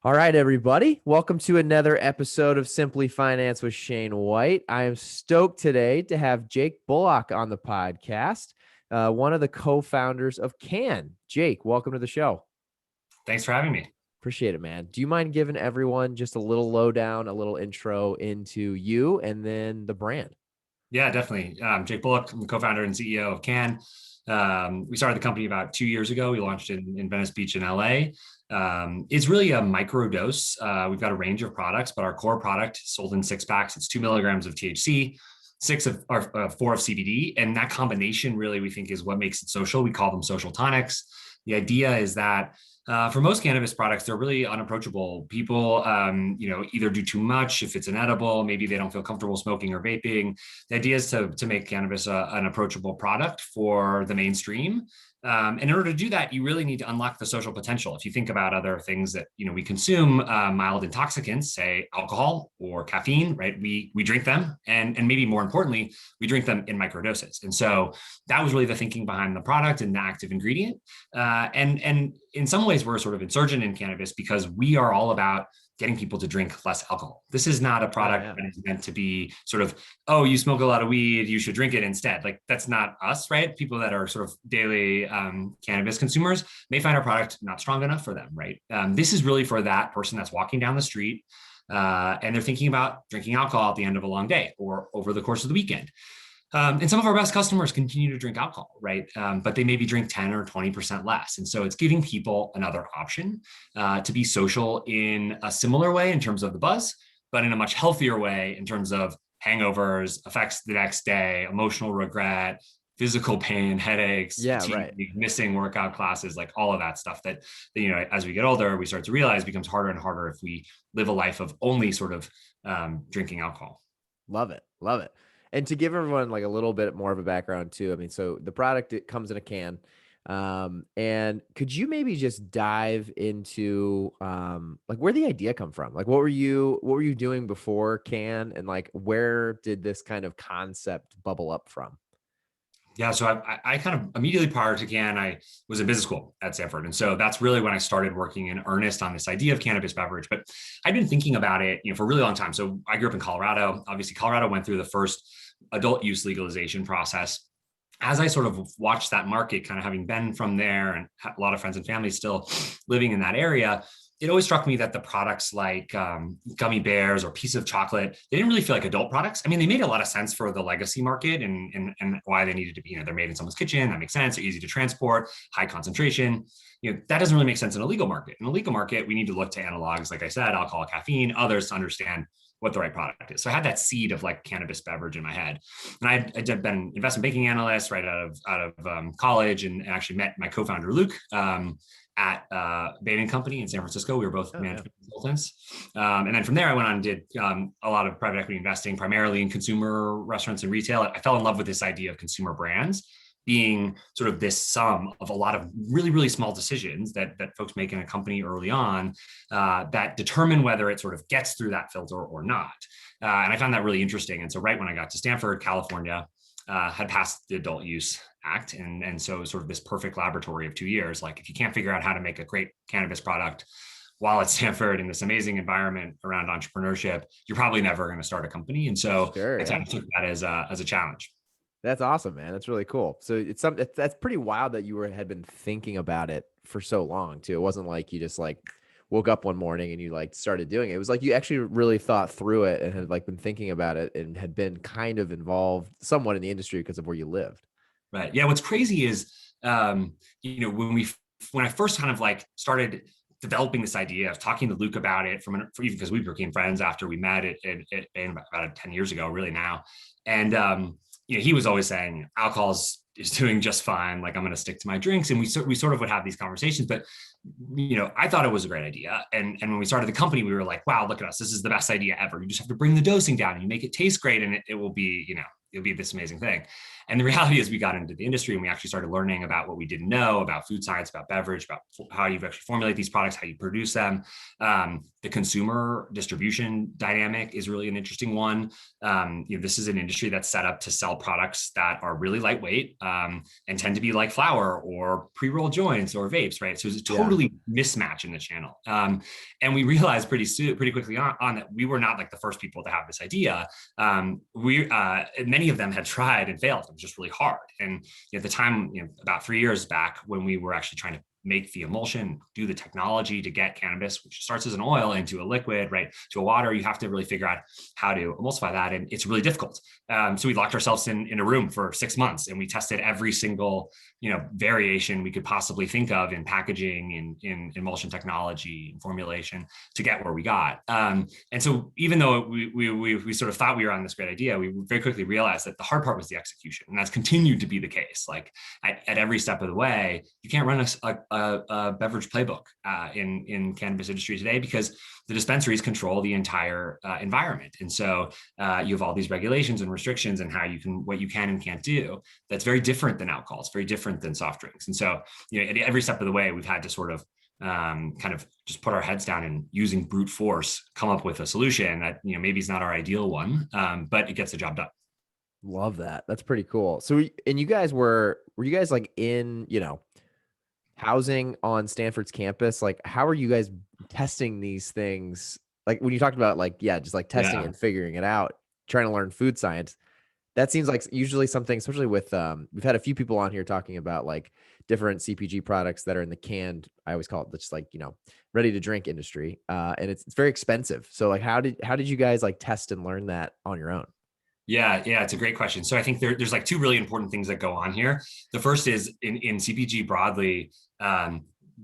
All right, everybody. Welcome to another episode of Simply Finance with Shane White. I am stoked today to have Jake Bullock on the podcast, one of the co-founders of Cann. Jake, welcome to the show. Thanks for having me. Appreciate it, man. Do you mind giving everyone just a little lowdown, a little intro into you and then the brand? Yeah, definitely. Jake Bullock, I'm the co-founder and CEO of Cann. We started the company about 2 years ago. We launched in Venice Beach in LA. It's really a micro dose. We've got a range of products, but our core product sold in 6 packs. It's 2 milligrams of THC, 4 of CBD. And that combination really, we think, is what makes it social. We call them social tonics. The idea is that for most cannabis products, they're really unapproachable. People, either do too much if it's an edible, maybe they don't feel comfortable smoking or vaping. The idea is to make cannabis an approachable product for the mainstream. And in order to do that, you really need to unlock the social potential. If you think about other things that we consume, mild intoxicants, say alcohol or caffeine, right? We drink them, and maybe more importantly, we drink them in microdoses. And so that was really the thinking behind the product and the active ingredient. And in some ways, we're sort of insurgent in cannabis because we are all about getting people to drink less alcohol. This is not a product that is meant to be sort of, oh, you smoke a lot of weed, you should drink it instead. Like, that's not us, right? People that are sort of daily cannabis consumers may find our product not strong enough for them, right? This is really for that person that's walking down the street and they're thinking about drinking alcohol at the end of a long day or over the course of the weekend. And some of our best customers continue to drink alcohol, right? But they maybe drink 10 or 20% less. And so it's giving people another option to be social in a similar way in terms of the buzz, but in a much healthier way in terms of hangovers, effects the next day, emotional regret, physical pain, headaches, fatigue, missing workout classes, like all of that stuff that, as we get older, we start to realize becomes harder and harder if we live a life of only sort of drinking alcohol. Love it. Love it. And to give everyone like a little bit more of a background too, I mean, so the product, it comes in a can. And could you maybe just dive into like where the idea come from? Like what were you doing before Cann, and like where did this kind of concept bubble up from? Yeah, so I kind of immediately prior to Cann, I was in business school at Stanford. And so that's really when I started working in earnest on this idea of cannabis beverage. But I'd been thinking about it, for a really long time. So I grew up in Colorado. Obviously, Colorado went through the first adult use legalization process. As I sort of watched that market, kind of having been from there and a lot of friends and family still living in that area, it always struck me that the products like gummy bears or piece of chocolate, they didn't really feel like adult products. I mean, they made a lot of sense for the legacy market and why they needed to be, they're made in someone's kitchen. That makes sense. They're easy to transport, high concentration. That doesn't really make sense in a legal market. In a legal market, we need to look to analogs, like I said, alcohol, caffeine, others to understand what the right product is. So I had that seed of like cannabis beverage in my head. And I'd been an investment banking analyst right out of college, and actually met my co-founder, Luke, at Bain & Company in San Francisco. We were both management consultants. And then from there, I went on and did a lot of private equity investing, primarily in consumer restaurants and retail. I fell in love with this idea of consumer brands being sort of this sum of a lot of really, really small decisions that folks make in a company early on that determine whether it sort of gets through that filter or not. And I found that really interesting. And so right when I got to Stanford, California, had passed the Adult Use Act. And so sort of this perfect laboratory of 2 years. Like, if you can't figure out how to make a great cannabis product while at Stanford in this amazing environment around entrepreneurship, you're probably never going to start a company. And so I kind of took that as a challenge. That's awesome, man. That's really cool. So it's something that's pretty wild that you had been thinking about it for so long too. It wasn't like you just like woke up one morning and you like started doing it. It was like you actually really thought through it and had like been thinking about it and had been kind of involved somewhat in the industry because of where you lived. Right. Yeah. What's crazy is, when I first kind of like started developing this idea of talking to Luke about it even because we became friends after we met it about 10 years ago, really now. And, he was always saying alcohol is doing just fine. Like, I'm going to stick to my drinks. And we sort of would have these conversations, but, I thought it was a great idea. And when we started the company, we were like, wow, look at us. This is the best idea ever. You just have to bring the dosing down and you make it taste great. And it will be, it'll be this amazing thing. And the reality is we got into the industry and we actually started learning about what we didn't know about food science, about beverage, about how you actually formulate these products, how you produce them. The consumer distribution dynamic is really an interesting one. This is an industry that's set up to sell products that are really lightweight and tend to be like flour or pre-rolled joints or vapes, right? So it's a totally mismatch in the channel. And we realized pretty quickly on that we were not like the first people to have this idea. Many of them had tried and failed. It was just really hard. And at the time, about 3 years back, when we were actually trying to make the emulsion, do the technology to get cannabis, which starts as an oil, into a liquid, right, to a water, you have to really figure out how to emulsify that. And it's really difficult. So we locked ourselves in a room for 6 months and we tested every single, variation we could possibly think of in packaging, in emulsion technology, and formulation to get where we got. And so even though we sort of thought we were on this great idea, we very quickly realized that the hard part was the execution. And that's continued to be the case. Like at every step of the way, you can't run a beverage playbook in cannabis industry today because the dispensaries control the entire environment. And so you have all these regulations and restrictions and what you can and can't do. That's very different than alcohol. It's very different than soft drinks. And so, at every step of the way, we've had to sort of kind of just put our heads down and using brute force, come up with a solution that, maybe is not our ideal one, but it gets the job done. Love that. That's pretty cool. So, and you guys were you guys like in, housing on Stanford's campus? Like, how are you guys testing these things? Like when you talked about just like testing and figuring it out, trying to learn food science, that seems like usually something, especially with, we've had a few people on here talking about like different CPG products that are in the canned, I always call it just like, ready to drink industry. And it's very expensive. So like, how did you guys like test and learn that on your own? Yeah, it's a great question. So I think there's like two really important things that go on here. The first is in CPG broadly,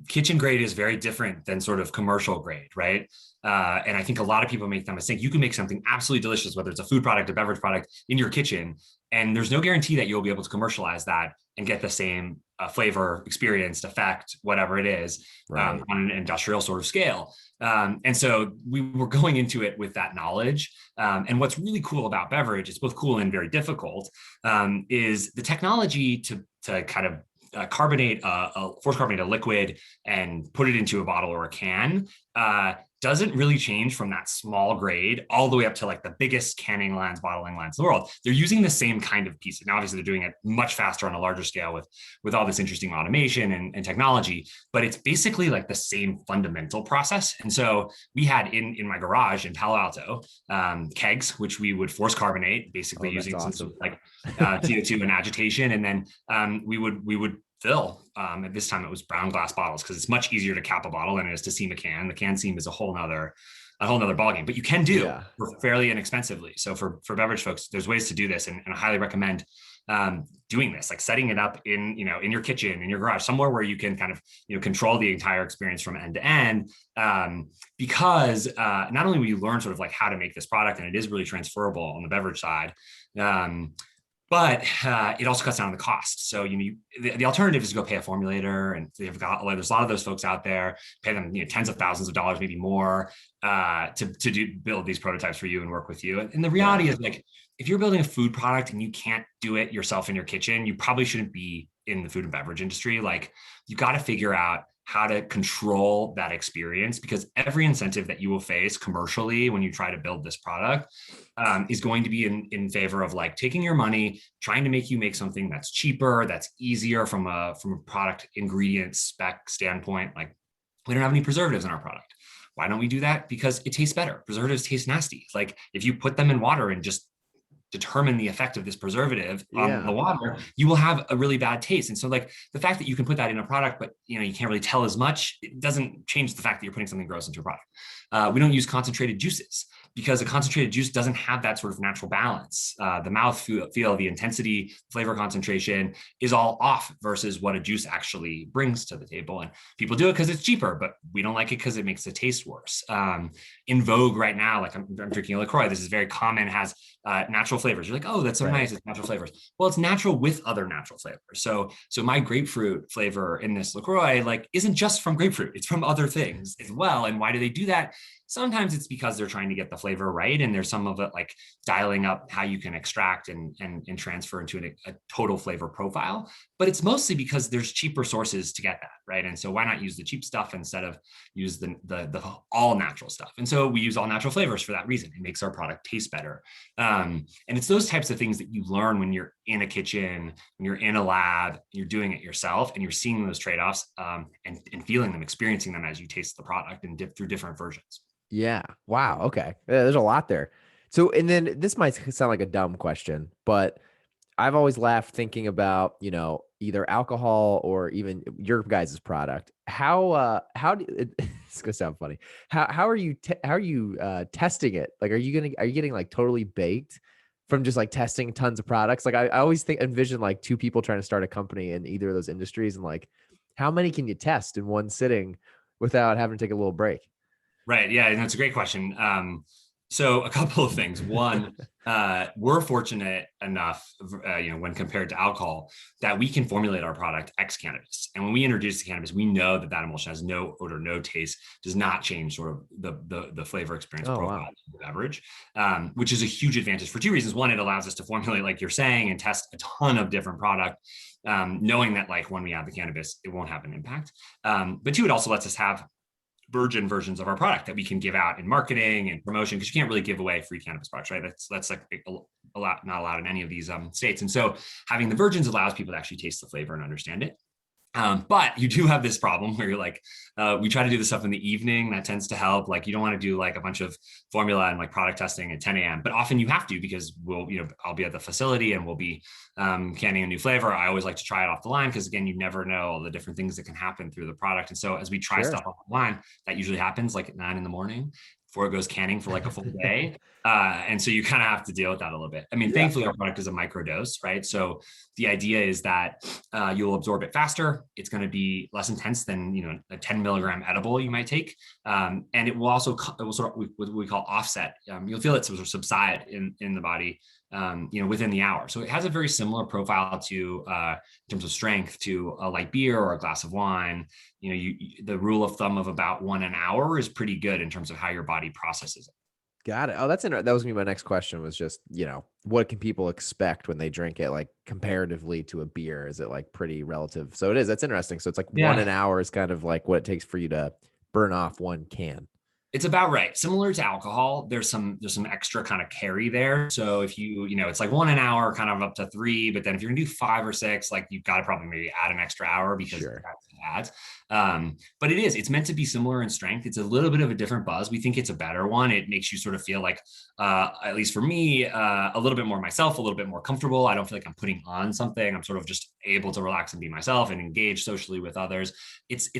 kitchen grade is very different than sort of commercial grade, right? And I think a lot of people make that mistake. You can make something absolutely delicious, whether it's a food product, a beverage product, in your kitchen, and there's no guarantee that you'll be able to commercialize that and get the same flavor, experience, effect, whatever it is, on an industrial sort of scale. And so we were going into it with that knowledge. And what's really cool about beverage, it's both cool and very difficult, is the technology to kind of force carbonate a liquid and put it into a bottle or a can doesn't really change from that small grade all the way up to like the biggest canning lines, bottling lines in the world. They're using the same kind of pieces. Now, obviously, they're doing it much faster on a larger scale with all this interesting automation and technology, but it's basically like the same fundamental process. And so we had in my garage in Palo Alto kegs, which we would force carbonate, basically using some sort of like CO2 and agitation, and then we would fill. At this time, it was brown glass bottles because it's much easier to cap a bottle than it is to seam a can. The can seam is a whole nother ballgame, but you can do fairly inexpensively. So for beverage folks, there's ways to do this, and I highly recommend doing this, like setting it up in your kitchen, in your garage, somewhere where you can kind of control the entire experience from end to end. Because not only will you learn sort of like how to make this product, and it is really transferable on the beverage side. But it also cuts down on the cost. So the alternative is to go pay a formulator, and there's a lot of those folks out there. Pay them tens of thousands of dollars, maybe more, to build these prototypes for you and work with you. And the reality is, like, if you're building a food product and you can't do it yourself in your kitchen, you probably shouldn't be in the food and beverage industry. Like, you got to figure out how to control that experience, because every incentive that you will face commercially when you try to build this product is going to be in favor of like taking your money, trying to make you make something that's cheaper, that's easier from a product ingredient spec standpoint. Like, we don't have any preservatives in our product. Why don't we do that? Because it tastes better. Preservatives taste nasty. Like, if you put them in water and just determine the effect of this preservative on the water, you will have a really bad taste. And so, like, the fact that you can put that in a product, but you can't really tell as much, it doesn't change the fact that you're putting something gross into a product. We don't use concentrated juices because a concentrated juice doesn't have that sort of natural balance. The mouth feel, the intensity, flavor concentration is all off versus what a juice actually brings to the table. And people do it because it's cheaper, but we don't like it because it makes the taste worse. In vogue right now, like I'm drinking a LaCroix. This is very common, has natural flavors. You're like, oh, that's so nice. It's natural flavors. Well, it's natural with other natural flavors. So my grapefruit flavor in this LaCroix, like, isn't just from grapefruit. It's from other things as well. And why do they do that? Sometimes it's because they're trying to get the flavor right. And there's some of it like dialing up how you can extract and transfer into a total flavor profile. But it's mostly because there's cheaper sources to get that, right? And so why not use the cheap stuff instead of use the all natural stuff? And so we use all natural flavors for that reason. It makes our product taste better. And it's those types of things that you learn when you're in a kitchen, when you're in a lab, you're doing it yourself, and you're seeing those trade-offs and feeling them, experiencing them as you taste the product and through different versions. Yeah. Wow. Okay. Yeah, there's a lot there. So, and then this might sound like a dumb question, but I've always laughed thinking about, either alcohol or even your guys' product. How do it's gonna sound funny. How are you testing it? Like, are you getting like totally baked from just like testing tons of products? Like I always envision like two people trying to start a company in either of those industries, and like how many can you test in one sitting without having to take a little break? Right. Yeah, and that's a great question. So a couple of things. One, we're fortunate enough, when compared to alcohol, that we can formulate our product ex cannabis. And when we introduce the cannabis, we know that emulsion has no odor, no taste, does not change sort of the flavor experience Oh profile wow. of the beverage, which is a huge advantage for two reasons. One, it allows us to formulate, like you're saying, and test a ton of different product, knowing that like when we add the cannabis, it won't have an impact. But two, it also lets us have virgin versions of our product that we can give out in marketing and promotion, because you can't really give away free cannabis products, right? That's like a lot not allowed in any of these states. And so having the virgins allows people to actually taste the flavor and understand it. But you do have this problem where you're like, we try to do this stuff in the evening. That tends to help. Like you don't want to do like a bunch of formula and like product testing at 10 a.m. But often you have to, because I'll be at the facility and we'll be canning a new flavor. I always like to try it off the line because again, you never know all the different things that can happen through the product. And so as we try Sure. stuff off the line, that usually happens like at 9 in the morning before it goes canning for like a full day. And so you kind of have to deal with that a little bit. I mean, Yeah. thankfully our product is a microdose, right? So the idea is that you'll absorb it faster. It's going to be less intense than a 10 milligram edible you might take, and it will sort of what we call offset. You'll feel it sort of subside in the body, within the hour. So it has a very similar profile to in terms of strength to a light beer or a glass of wine. The rule of thumb of about 1 an hour is pretty good in terms of how your body processes it. Got it. Oh, that's interesting. That was gonna be my next question, was just, what can people expect when they drink it, like comparatively to a beer? Is it like pretty relative? So it is. That's interesting. So it's like one Yeah. an hour is kind of like what it takes for you to burn off one can. It's about right. Similar to alcohol, there's some extra kind of carry there. So if it's like 1 an hour, kind of up to 3, but then if you're gonna do 5 or 6, like you've got to probably maybe add an extra hour because Sure. that's what it adds. But it's meant to be similar in strength. It's a little bit of a different buzz. We think it's a better one. It makes you sort of feel like, at least for me, a little bit more myself, a little bit more comfortable. I don't feel like I'm putting on something. I'm sort of just able to relax and be myself and engage socially with others. It's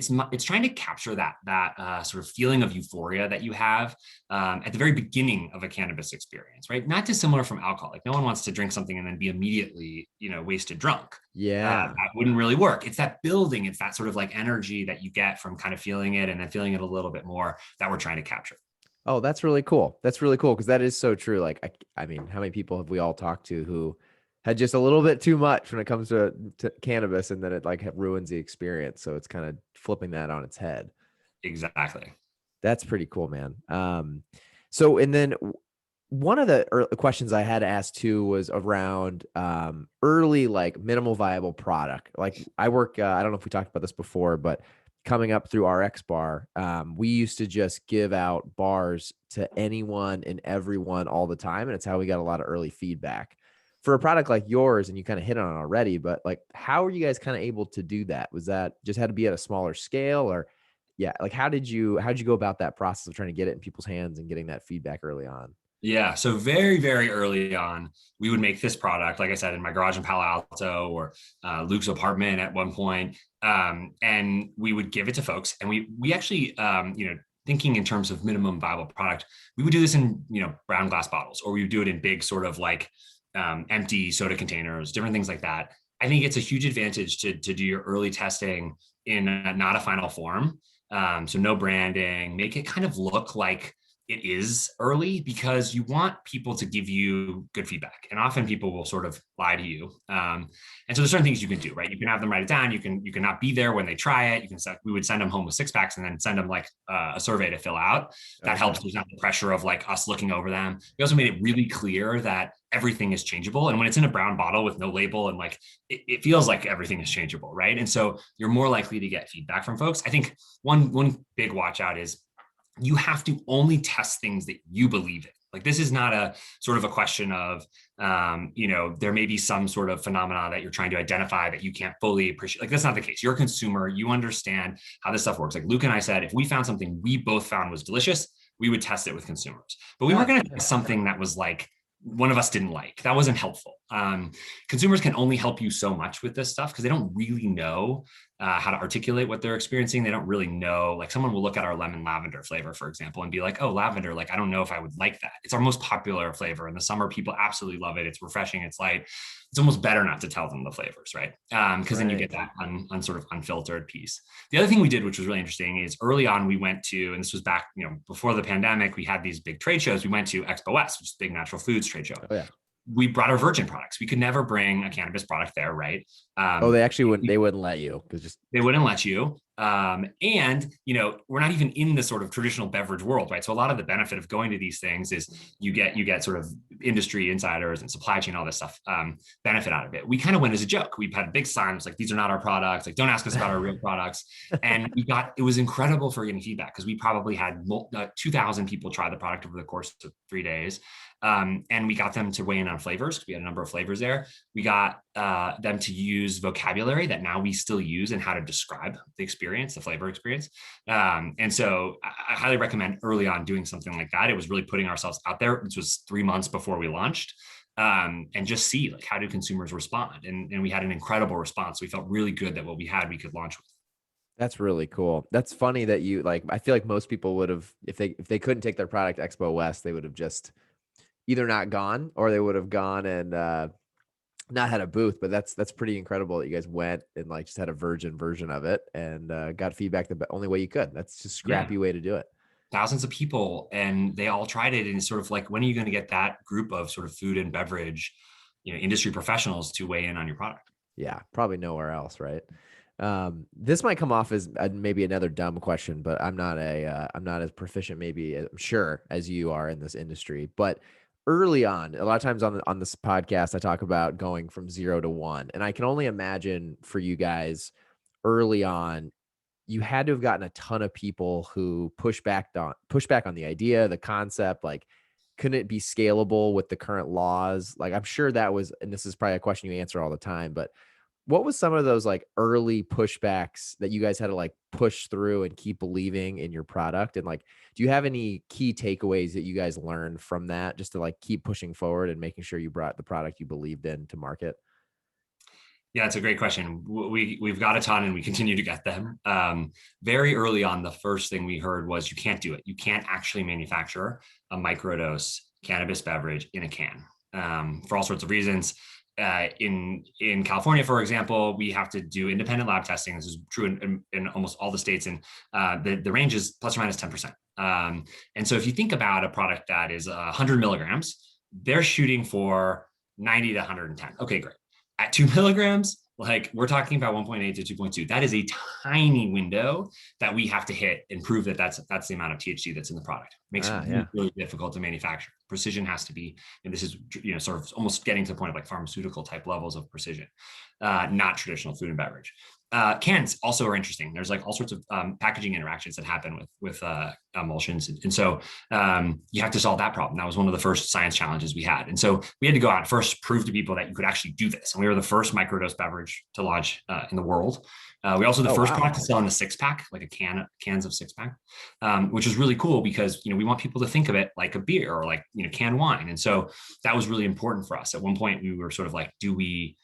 trying to capture that sort of feeling of euphoria that you have at the very beginning of a cannabis experience, right? Not dissimilar from alcohol. Like no one wants to drink something and then be immediately, wasted drunk. Yeah. That wouldn't really work. It's that building, it's that sort of like energy that you get from kind of feeling it and then feeling it a little bit more that we're trying to capture. Oh, that's really cool. That's really cool because that is so true. Like, I mean, how many people have we all talked to who had just a little bit too much when it comes to cannabis, and then it like ruins the experience. So it's kind of flipping that on its head. Exactly. That's pretty cool, man. So and then one of the questions I had asked too was around early like minimal viable product. Like I work, I don't know if we talked about this before, but coming up through our X bar, we used to just give out bars to anyone and everyone all the time, and it's how we got a lot of early feedback. For a product like yours, and you kind of hit on it already, but like, how are you guys kind of able to do that? Was that just had to be at a smaller scale, or yeah, like how'd you go about that process of trying to get it in people's hands and getting that feedback early on? Yeah. So very, very early on, we would make this product, like I said, in my garage in Palo Alto or Luke's apartment at one point. And we would give it to folks. And we actually, thinking in terms of minimum viable product, we would do this in, brown glass bottles, or we would do it in big sort of like empty soda containers, different things like that. I think it's a huge advantage to do your early testing in not a final form. So no branding, make it kind of look like it is early because you want people to give you good feedback, and often people will sort of lie to you. And so there's certain things you can do, right? You can have them write it down. You can not be there when they try it. We would send them home with 6 packs and then send them like a survey to fill out. That Okay. helps. There's not the pressure of like us looking over them. We also made it really clear that everything is changeable, and when it's in a brown bottle with no label and like it feels like everything is changeable, right? And so you're more likely to get feedback from folks. I think one big watch out is you have to only test things that you believe in. Like this is not a sort of a question of, there may be some sort of phenomena that you're trying to identify that you can't fully appreciate. Like that's not the case. You're a consumer. You understand how this stuff works. Like Luke and I said, if we found something we both found was delicious, we would test it with consumers. But we weren't going to test something that was like one of us didn't like. That wasn't helpful. Consumers can only help you so much with this stuff because they don't really know how to articulate what they're experiencing. They don't really know, like someone will look at our lemon lavender flavor, for example, and be like, oh, lavender, like, I don't know if I would like that. It's our most popular flavor. In the summer, people absolutely love it. It's refreshing. It's light. It's almost better not to tell them the flavors, right? Because then you get that sort of unfiltered piece. The other thing we did, which was really interesting, is early on we went to, and this was back, before the pandemic, we had these big trade shows. We went to Expo West, which is a big natural foods trade show. Oh yeah. We brought our virgin products. We could never bring a cannabis product there, right? They actually wouldn't. They wouldn't let you because they wouldn't let you. And we're not even in the sort of traditional beverage world, right? So a lot of the benefit of going to these things is you get sort of industry insiders and supply chain, all this stuff, benefit out of it. We kind of went as a joke. We had big signs like, these are not our products. Like, don't ask us about our real products. And it was incredible for getting feedback because we probably had 2,000 people try the product over the course of 3 days. And we got them to weigh in on flavors. We had a number of flavors there. We got them to use vocabulary that now we still use and how to describe the experience, the flavor experience. And so I highly recommend early on doing something like that. It was really putting ourselves out there. This was 3 months before we launched. And just see like, how do consumers respond? And we had an incredible response. We felt really good that what we had, we could launch with. that's really cool. That's funny that you like. I feel like most people would have, if they couldn't take their product to Expo West, they would have just either not gone or they would have gone and not had a booth. But that's pretty incredible that you guys went and like just had a virgin version of it and got feedback the only way you could. That's just a scrappy way to do it. Thousands of people, and they all tried it. And it's sort of like, when are you going to get that group of sort of food and beverage, industry professionals to weigh in on your product? Yeah, probably nowhere else, right? This might come off as maybe another dumb question, but I'm not as proficient, maybe I'm sure, as you are in this industry. But early on, a lot of times on this podcast, I talk about going from 0 to 1, and I can only imagine for you guys early on, you had to have gotten a ton of people who push back on the idea, the concept, like, couldn't it be scalable with the current laws? Like, I'm sure that was, and this is probably a question you answer all the time, but what was some of those like early pushbacks that you guys had to like push through and keep believing in your product? And like, do you have any key takeaways that you guys learned from that just to like keep pushing forward and making sure you brought the product you believed in to market? Yeah, it's a great question. We've got a ton and we continue to get them. Very early on, the first thing we heard was you can't do it. You can't actually manufacture a microdose cannabis beverage in a can, for all sorts of reasons. In California, for example, we have to do independent lab testing. This is true in almost all the states, and the range is plus or minus 10%. And so if you think about a product that is 100 milligrams, they're shooting for 90 to 110. Okay, great. At 2 milligrams, like we're talking about 1.8 to 2.2. That is a tiny window that we have to hit and prove that that's the amount of THC that's in the product. Makes it really difficult to manufacture. Precision has to be, and this is sort of almost getting to the point of like pharmaceutical type levels of precision, not traditional food and beverage. Cans also are interesting. There's like all sorts of packaging interactions that happen with emulsions. And so you have to solve that problem. That was one of the first science challenges we had. And so we had to go out and first prove to people that you could actually do this. And we were the first microdose beverage to launch in the world. We also the first product to sell in a 6-pack, like cans of 6-pack, which is really cool because we want people to think of it like a beer or like canned wine. And so that was really important for us. At one point, we were sort of like, do we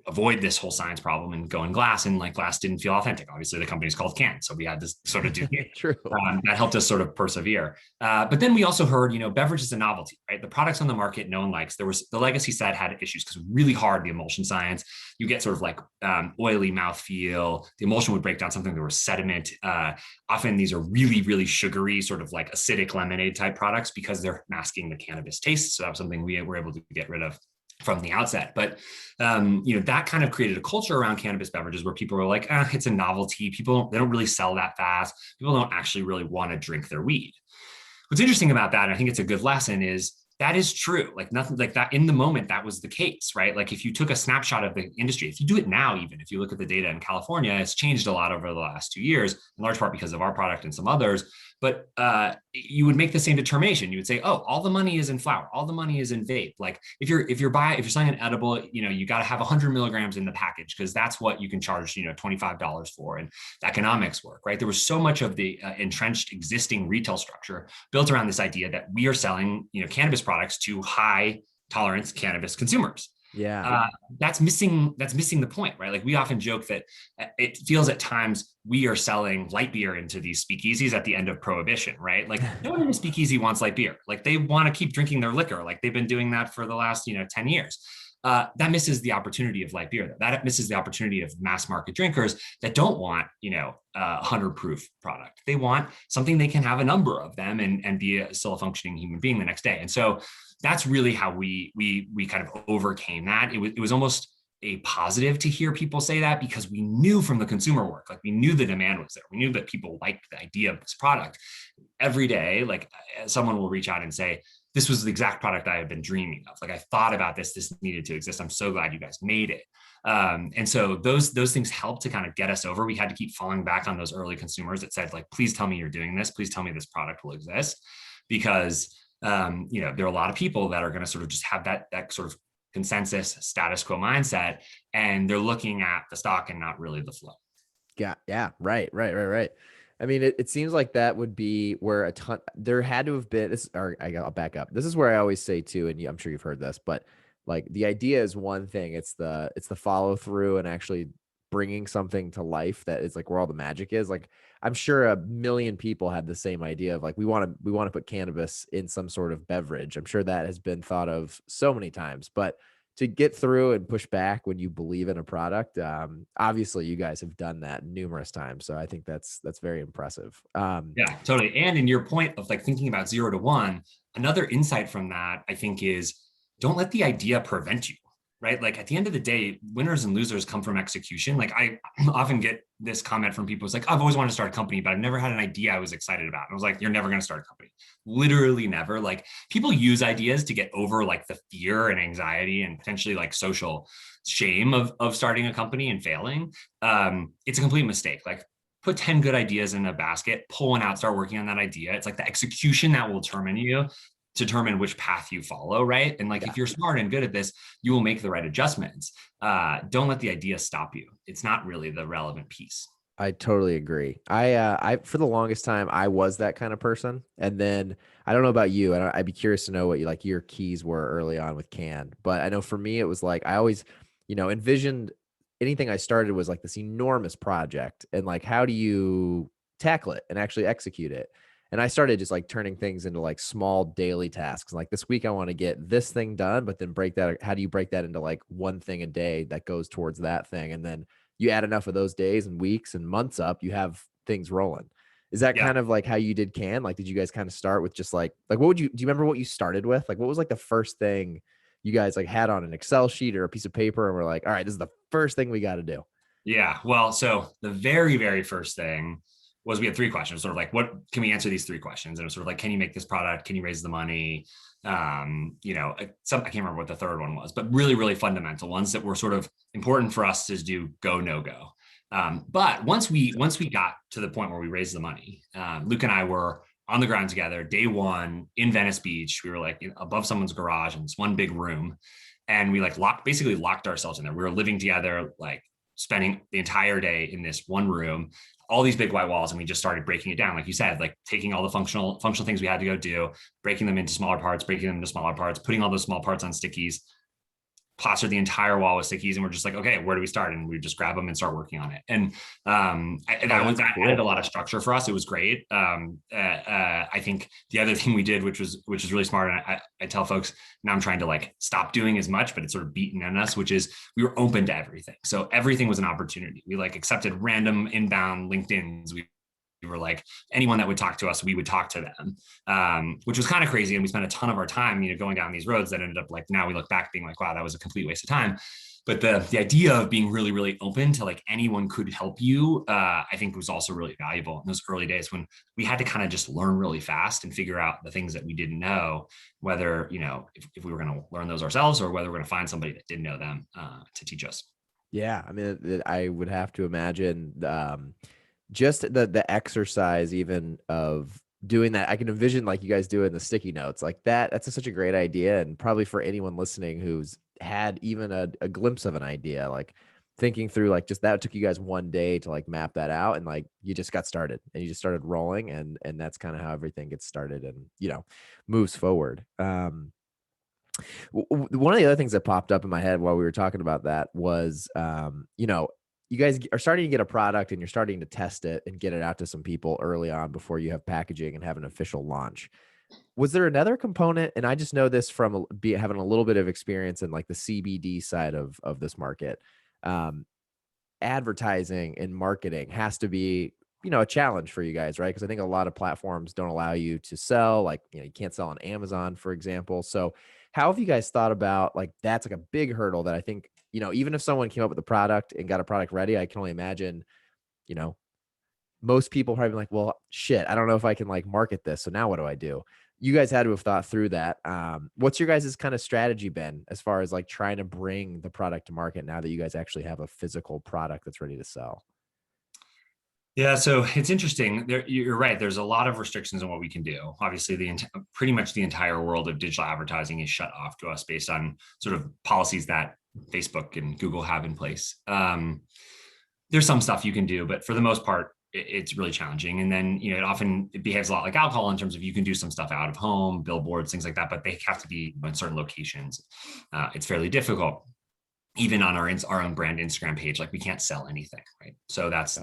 avoid this whole science problem and go in glass, and like glass didn't feel authentic. Obviously the company's called Cann, so we had to sort of do True. that helped us sort of persevere. But then we also heard, beverage is a novelty, right? The products on the market no one likes. There was the legacy side had issues because really hard, the emulsion science. You get sort of like oily mouthfeel. The emulsion would break down something. There was sediment. Often these are really, really sugary, sort of like acidic lemonade type products because they're masking the cannabis taste. So that was something we were able to get rid of from the outset. But that kind of created a culture around cannabis beverages where people were like, it's a novelty. They don't really sell that fast. People don't actually really want to drink their weed. What's interesting about that, and I think it's a good lesson, is that is true. Like nothing like that in the moment, that was the case, right? Like if you took a snapshot of the industry, if you do it now, even if you look at the data in California, it's changed a lot over the last 2 years, in large part because of our product and some others. But you would make the same determination. You would say, oh, all the money is in flower, all the money is in vape. Like if you're selling an edible, you got to have 100 milligrams in the package because that's what you can charge, $25 for, and the economics work, right? There was so much of the entrenched existing retail structure built around this idea that we are selling, cannabis products to high tolerance cannabis consumers. Yeah. That's missing the point, right? Like we often joke that it feels at times we are selling light beer into these speakeasies at the end of prohibition, right? Like no one in a speakeasy wants light beer. Like they want to keep drinking their liquor. Like they've been doing that for the last, 10 years. That misses the opportunity of light beer. That misses the opportunity of mass market drinkers that don't want, 100 proof product. They want something they can have a number of them and be still a functioning human being the next day. And so that's really how we kind of overcame that. It was almost a positive to hear people say that because we knew from the consumer work, like we knew the demand was there. We knew that people liked the idea of this product. Every day, like someone will reach out and say, this was the exact product I had been dreaming of. Like I thought about this needed to exist. I'm so glad you guys made it. And so those things helped to kind of get us over. We had to keep falling back on those early consumers that said, like, please tell me you're doing this. Please tell me this product will exist. Because there are a lot of people that are going to sort of just have that sort of consensus status quo mindset, and they're looking at the stock and not really the flow. Yeah. Right. I mean, it seems like that would be where there had to have been this, or I'll back up. This is where I always say too, and I'm sure you've heard this, but like the idea is one thing. It's the follow through and actually bringing something to life that is like where all the magic is. Like I'm sure 1 million people had the same idea of like, we want to put cannabis in some sort of beverage. I'm sure that has been thought of so many times, but to get through and push back when you believe in a product, obviously you guys have done that numerous times. So I think that's very impressive. Yeah, totally. And in your point of like thinking about 0 to 1, another insight from that, I think, is don't let the idea prevent you, right? Like at the end of the day, winners and losers come from execution. Like I often get this comment from people. It's like, I've always wanted to start a company, but I've never had an idea I was excited about. And I was like, you're never going to start a company. Literally never. Like people use ideas to get over like the fear and anxiety and potentially like social shame of starting a company and failing. It's a complete mistake. Like put 10 good ideas in a basket, pull one out, start working on that idea. It's like the execution that will determine which path you follow, right? And like, if you're smart and good at this, you will make the right adjustments. Don't let the idea stop you. It's not really the relevant piece. I totally agree. I for the longest time, I was that kind of person. And then I don't know about you, and I'd be curious to know what your keys were early on with Cann. But I know for me, it was like, I always, envisioned anything I started was like this enormous project. And like, how do you tackle it and actually execute it? And I started just like turning things into like small daily tasks. Like this week, I want to get this thing done, but then how do you break that into like one thing a day that goes towards that thing? And then you add enough of those days and weeks and months up, you have things rolling. Is that kind of like how you did Cann? Like, did you guys kind of start with just like do you remember what you started with? Like, what was like the first thing you guys like had on an Excel sheet or a piece of paper and we're like, all right, this is the first thing we got to do? Yeah. Well, so the very, very first thing was we had 3 questions, sort of like, what can we answer these 3 questions? And it was sort of like, can you make this product? Can you raise the money? I can't remember what the third one was, but really, really fundamental ones that were sort of important for us to do go, no go. But once we got to the point where we raised the money, Luke and I were on the ground together day one in Venice Beach. We were like above someone's garage in this one big room. And we like locked ourselves in there. We were living together, like spending the entire day in this one room, all these big white walls. And we just started breaking it down. Like you said, like taking all the functional things we had to go do, breaking them into smaller parts, putting all those small parts on stickies, plastered the entire wall with stickies, and we're just like, okay, where do we start? And we just grab them and start working on it. And that Cool. added a lot of structure for us. It was great. I think the other thing we did, which was really smart, and I tell folks now I'm trying to like stop doing as much, but it's sort of beaten in us, which is we were open to everything. So everything was an opportunity. We like accepted random inbound LinkedIn's. We were like, anyone that would talk to us, we would talk to them, which was kind of crazy. And we spent a ton of our time, going down these roads that ended up like, now we look back being like, wow, that was a complete waste of time. But the idea of being really, really open to like anyone could help you, I think was also really valuable in those early days when we had to kind of just learn really fast and figure out the things that we didn't know, whether, if we were going to learn those ourselves or whether we're going to find somebody that didn't know them to teach us. Yeah. I mean, I would have to imagine, just the exercise even of doing that. I can envision like you guys do it in the sticky notes like that. That's such a great idea. And probably for anyone listening who's had even a glimpse of an idea, like thinking through like just that took you guys one day to like map that out, and like you just got started and you just started rolling, and that's kind of how everything gets started and moves forward. One of the other things that popped up in my head while we were talking about that was, you guys are starting to get a product and you're starting to test it and get it out to some people early on before you have packaging and have an official launch. Was there another component? And I just know this from having a little bit of experience in like the CBD side of this market. Um, Advertising and marketing has to be, a challenge for you guys, right? Because I think a lot of platforms don't allow you to sell, like, you can't sell on Amazon, for example. So how have you guys thought about like that's like a big hurdle that I think, even if someone came up with a product and got a product ready, I can only imagine, you know, most people probably be like, well, shit, I don't know if I can like market this. So now what do I do? You guys had to have thought through that. What's your guys' kind of strategy been as far as like trying to bring the product to market now that you guys actually have a physical product that's ready to sell? Yeah, so it's interesting. You're right. There's a lot of restrictions on what we can do. Obviously, pretty much the entire world of digital advertising is shut off to us based on sort of policies that Facebook and Google have in place. There's some stuff you can do, but for the most part, it's really challenging. And then, it behaves a lot like alcohol in terms of you can do some stuff out of home, billboards, things like that, but they have to be in certain locations. It's fairly difficult. Even on our own brand Instagram page, like we can't sell anything, right? So that's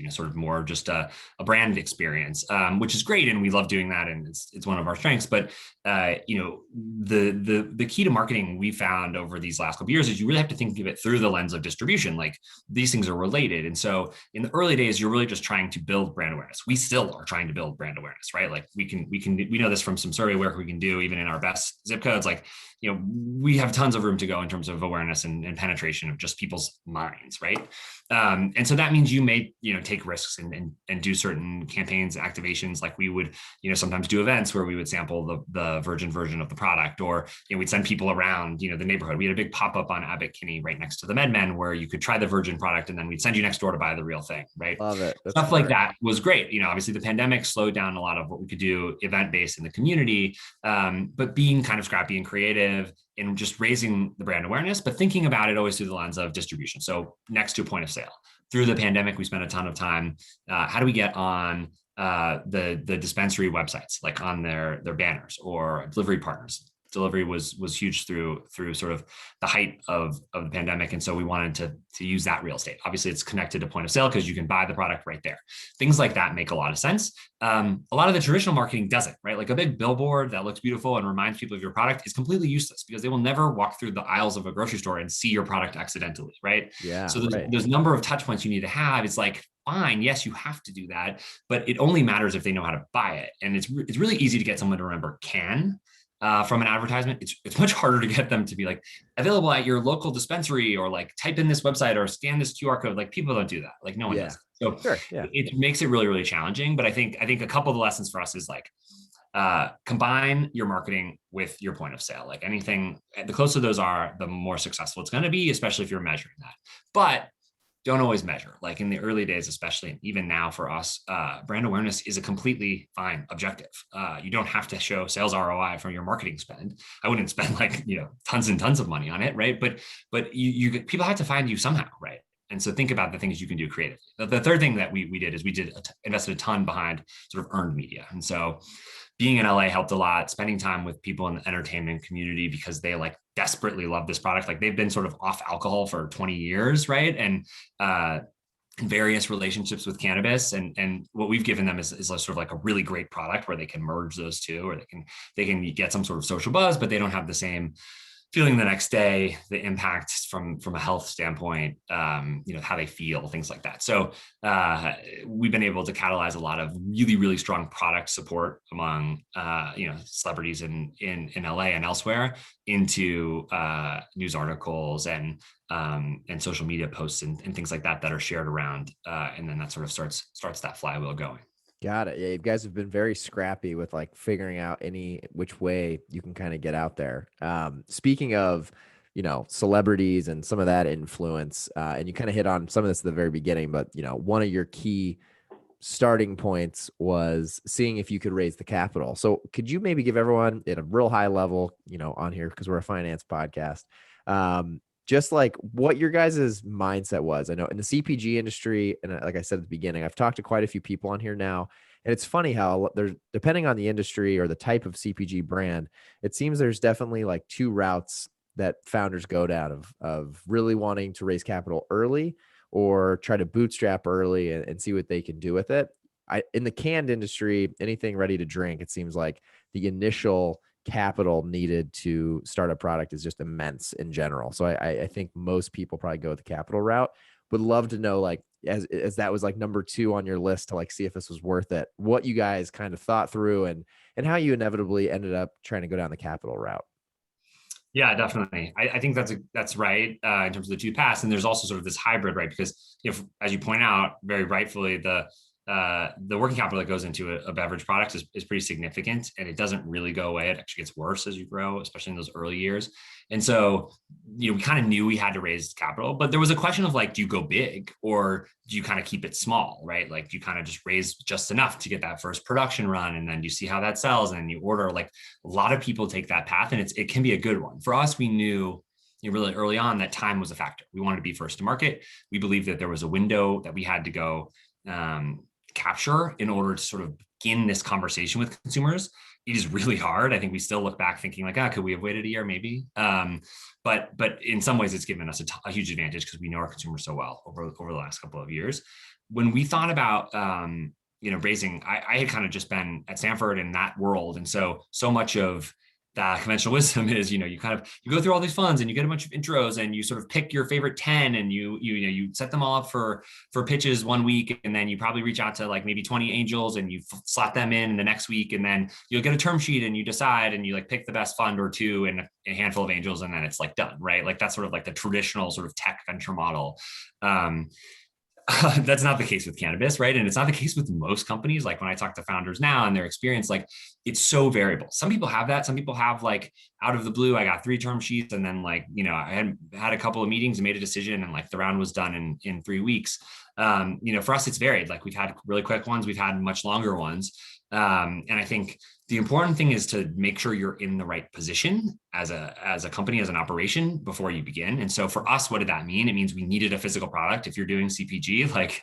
sort of more just a brand experience, which is great, and we love doing that, and it's one of our strengths. But the key to marketing we found over these last couple of years is you really have to think of it through the lens of distribution. Like these things are related, and so in the early days, you're really just trying to build brand awareness. We still are trying to build brand awareness, right? Like we know this from some survey work we can do, even in our best zip codes, like we have tons of room to go in terms of awareness and penetration of just people's minds, right? And so that means you may, take risks and do certain campaigns, activations. Like we would, sometimes do events where we would sample the virgin version of the product, or we'd send people around, the neighborhood. We had a big pop-up on Abbot Kinney right next to the MedMen where you could try the virgin product and then we'd send you next door to buy the real thing, right? Love it. That's Stuff smart. like that was great. Obviously the pandemic slowed down a lot of what we could do event-based in the community, but being kind of scrappy and creative and just raising the brand awareness, but thinking about it always through the lens of distribution. So next to a point of sale. Through the pandemic, we spent a ton of time. How do we get on the dispensary websites, like on their banners or delivery partners? Delivery was huge through sort of the height of the pandemic, and so we wanted to use that real estate. Obviously, it's connected to point of sale because you can buy the product right there. Things like that make a lot of sense. A lot of the traditional marketing doesn't, right? Like a big billboard that looks beautiful and reminds people of your product is completely useless because they will never walk through the aisles of a grocery store and see your product accidentally, right? Yeah. So Right. there's a number of touch points you need to have. It's like, fine, yes, you have to do that, but it only matters if they know how to buy it. And it's really easy to get someone to remember Cann from an advertisement. It's much harder to get them to be like available at your local dispensary, or like type in this website or scan this QR code. Like people don't do that. Like no one does. So Sure. Yeah. it makes it really, really challenging. But I think a couple of the lessons for us is like, combine your marketing with your point of sale. Like anything, the closer those are, the more successful it's going to be, especially if you're measuring that. But don't always measure. Like in the early days, especially, and even now for us, brand awareness is a completely fine objective. You don't have to show sales ROI from your marketing spend. I wouldn't spend like, tons and tons of money on it, right? But you people have to find you somehow, right? And so think about the things you can do creatively. The third thing that we did is we invested a ton behind sort of earned media. And so being in LA helped a lot, spending time with people in the entertainment community because they like desperately love this product. Like they've been sort of off alcohol for 20 years, right? And various relationships with cannabis, and what we've given them is a sort of like a really great product where they can merge those two, or they can get some sort of social buzz, but they don't have the same feeling the next day, the impacts from a health standpoint, how they feel, things like that. So we've been able to catalyze a lot of really strong product support among celebrities in LA and elsewhere into news articles and social media posts and things like that are shared around, and then that sort of starts that flywheel going. Got it. Yeah, you guys have been very scrappy with like figuring out any which way you can kind of get out there. Speaking of, celebrities and some of that influence, and you kind of hit on some of this at the very beginning, but one of your key starting points was seeing if you could raise the capital. So could you maybe give everyone at a real high level, on here, because we're a finance podcast, just like what your guys' mindset was? I know in the CPG industry, and like I said at the beginning, I've talked to quite a few people on here now, and it's funny how there's, depending on the industry or the type of CPG brand, it seems there's definitely like two routes that founders go down of really wanting to raise capital early or try to bootstrap early and see what they can do with it. In the canned industry, anything ready to drink, it seems like the initial capital needed to start a product is just immense in general. So I think most people probably go the capital route. Would love to know, like, as that was like number 2 on your list to like see if this was worth it, what you guys kind of thought through and how you inevitably ended up trying to go down the capital route. Yeah, definitely. I think that's right, in terms of the two paths. And there's also sort of this hybrid, right? Because if, as you point out very rightfully, the working capital that goes into a beverage product is pretty significant, and it doesn't really go away. It actually gets worse as you grow, especially in those early years. And so, we kind of knew we had to raise capital, but there was a question of like, do you go big or do you kind of keep it small, right? Like, do you kind of just raise just enough to get that first production run, and then you see how that sells, and then you order. Like, a lot of people take that path, and it can be a good one. For us, we knew really early on that time was a factor. We wanted to be first to market. We believed that there was a window that we had to go capture in order to sort of begin this conversation with consumers. It is really hard. I think we still look back thinking like, could we have waited a year? Maybe. But in some ways it's given us a huge advantage because we know our consumers so well over the last couple of years. When we thought about, raising, I had kind of just been at Stanford in that world. And so much of that conventional wisdom is, you go through all these funds and you get a bunch of intros and you sort of pick your favorite 10 and you set them all up for pitches one week. And then you probably reach out to like maybe 20 angels and you slot them in the next week. And then you'll get a term sheet and you decide and you like pick the best fund or two and a handful of angels. And then it's like done, right? Like that's sort of like the traditional sort of tech venture model. That's not the case with cannabis, right? And it's not the case with most companies. Like when I talk to founders now and their experience, like it's so variable. Some people have that. Some people have like out of the blue, I got 3 term sheets and then like, I had a couple of meetings and made a decision and like the round was done in 3 weeks. For us, it's varied. Like we've had really quick ones, we've had much longer ones. And I think the important thing is to make sure you're in the right position as a company, as an operation before you begin. And so for us, what did that mean? It means we needed a physical product. If you're doing CPG, like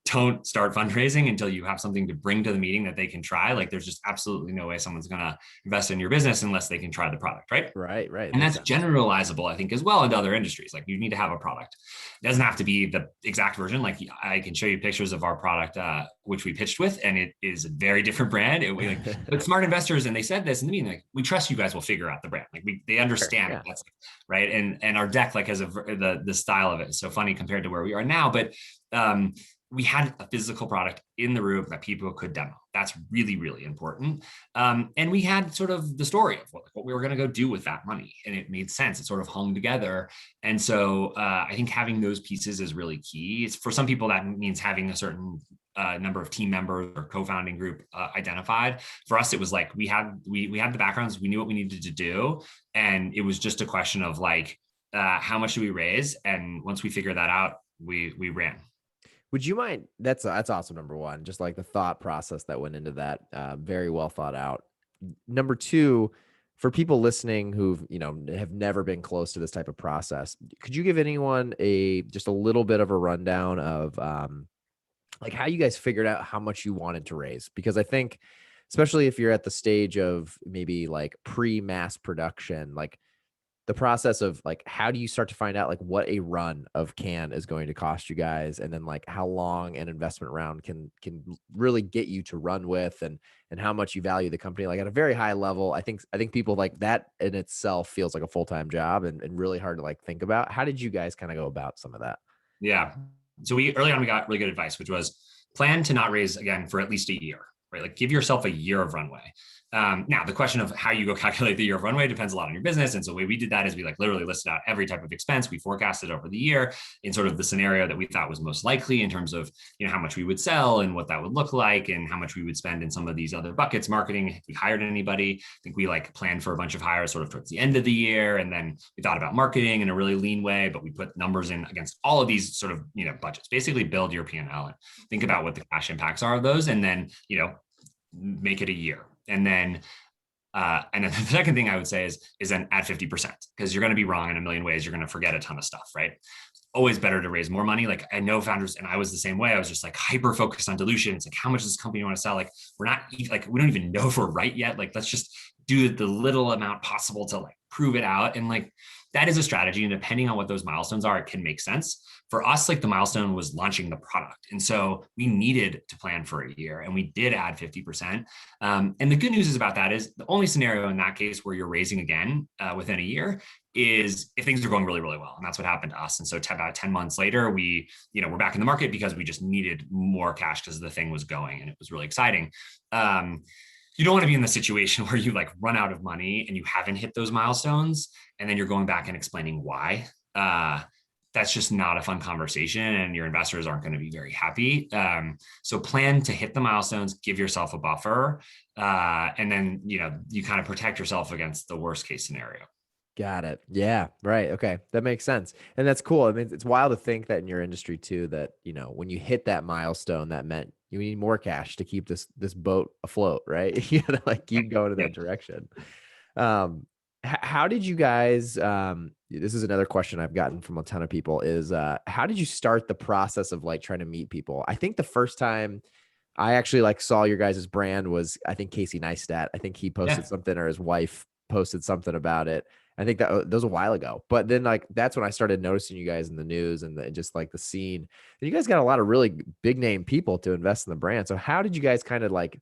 don't start fundraising until you have something to bring to the meeting that they can try. Like there's just absolutely no way someone's going to invest in your business unless they can try the product, right? Right. And that's generalizable, I think, as well into other industries. Like you need to have a product. It doesn't have to be the exact version. Like I can show you pictures of our product, which we pitched with, and it is a very different brand. But smart investors, and they said this in the meeting, like we trust you guys will figure out the brand. Like they understand Sure, yeah. that's right. And our deck like has the style of it is so funny compared to where we are now. But we had a physical product in the room that people could demo. That's really, really important. And we had sort of the story of what we were going to go do with that money. And it made sense. It sort of hung together. And so I think having those pieces is really key. It's, for some people, that means having a certain number of team members or co-founding group identified. For us, it was like we had the backgrounds, we knew what we needed to do. And it was just a question of like, how much do we raise? And once we figured that out, we ran. Would you mind? That's awesome. Number one, just like the thought process that went into that, very well thought out. Number two, for people listening who've have never been close to this type of process, could you give anyone just a little bit of a rundown of like how you guys figured out how much you wanted to raise? Because I think, especially if you're at the stage of maybe like pre-mass production, like the process of like, how do you start to find out like what a run of Cann is going to cost you guys, and then like how long an investment round can really get you to run with, and how much you value the company like at a very high level. I think people like that in itself feels like a full-time job, and really hard to like think about. How did you guys kind of go about some of that? Yeah. So we early on we got really good advice, which was plan to not raise again for at least a year, right? Like give yourself a year of runway. Now the question of how you go calculate the year of runway depends a lot on your business. And so the way we did that is we like literally listed out every type of expense. We forecasted over the year in sort of the scenario that we thought was most likely in terms of, how much we would sell and what that would look like and how much we would spend in some of these other buckets, marketing, if we hired anybody. I think we like planned for a bunch of hires sort of towards the end of the year. And then we thought about marketing in a really lean way, but we put numbers in against all of these sort of, budgets. Basically build your P&L and think about what the cash impacts are of those, and then, make it a year. And then the second thing I would say is then add 50%, because you're going to be wrong in a million ways. You're going to forget a ton of stuff, right? Always better to raise more money. Like I know founders, and I was the same way. I was just like hyper focused on dilution. It's like, how much does this company want to sell? Like we're not like, we don't even know if we're right yet. Like let's just do the little amount possible to like prove it out. And like that is a strategy. And depending on what those milestones are, it can make sense. For us, like the milestone was launching the product. And so we needed to plan for a year, and we did add 50%. And the good news is about that is the only scenario in that case where you're raising again within a year is if things are going really, really well. And that's what happened to us. And so about 10 months later, we're back in the market because we just needed more cash because the thing was going and it was really exciting. You don't want to be in the situation where you like run out of money and you haven't hit those milestones, and then you're going back and explaining why. That's just not a fun conversation, and your investors aren't going to be very happy. So plan to hit the milestones, give yourself a buffer, and then, you kind of protect yourself against the worst case scenario. Got it. Yeah. Right. Okay. That makes sense. And that's cool. I mean, it's wild to think that in your industry too, that, when you hit that milestone, that meant you need more cash to keep this boat afloat, right? You gotta like keep going in Yeah. that direction. How did you guys, this is another question I've gotten from a ton of people is, how did you start the process of like trying to meet people? I think the first time I actually like saw your guys' brand was, I think Casey Neistat. I think he posted Yeah. something, or his wife posted something about it. I think that was a while ago, but then like, that's when I started noticing you guys in the news and just like the scene, and you guys got a lot of really big name people to invest in the brand. So how did you guys kind of like,